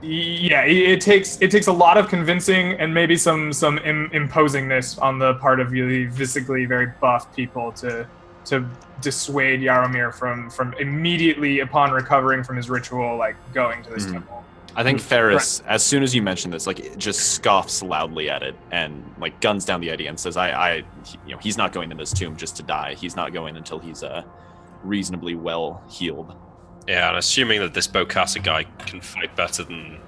B: it takes a lot of convincing and maybe some imposingness on the part of the physically very buff people to dissuade Yaromir from immediately upon recovering from his ritual, like going to this temple.
D: I think Ferris, as soon as you mention this, like, just scoffs loudly at it and like guns down the idea and says, he's not going to this tomb just to die. He's not going until he's reasonably well healed.
C: Yeah, and assuming that this bowcaster guy can fight better than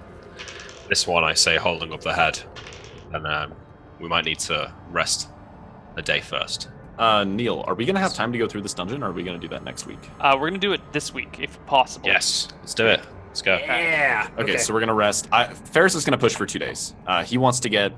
C: this one, I say holding up the head, and we might need to rest a day first.
D: Neal, are we going to have time to go through this dungeon, or are we going to do that next week?
A: We're going to do it this week, if possible.
C: Yes, let's do it. Let's go.
E: Yeah.
D: Okay, so we're going to rest. Ferris is going to push for 2 days. He wants to get,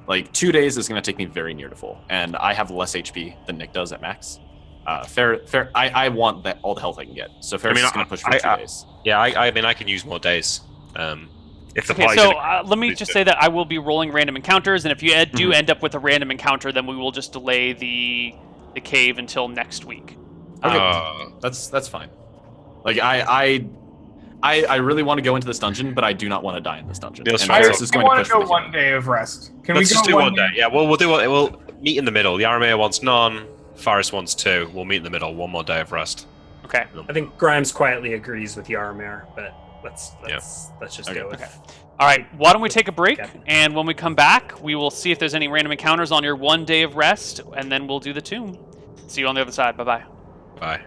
D: 2 days is going to take me very near to full, and I have less HP than Nick does at max. I want all the health I can get, so Ferris is going to push for 2 days.
C: Yeah, I mean, I can use more days. If the
A: let me just say that I will be rolling random encounters, and if you do end up with a random encounter, then we will just delay the cave until next week.
D: Okay, that's fine. Like I really want to go into this dungeon, but I do not want to die in this dungeon.
C: Yes,
D: and
C: I
D: Ferris is going to push
B: go
D: for
B: 1 day of rest.
C: Let's just do 1 day. Yeah, we'll meet in the middle. Yaromir wants none. Faris wants 2. We'll meet in the middle. 1 more day of rest.
A: Okay.
E: I think Grimes quietly agrees with Yaromir, but let's just go with it.
A: All right, why don't we take a break, and when we come back, we will see if there's any random encounters on your 1 day of rest, and then we'll do the tomb. See you on the other side. Bye-bye.
C: Bye.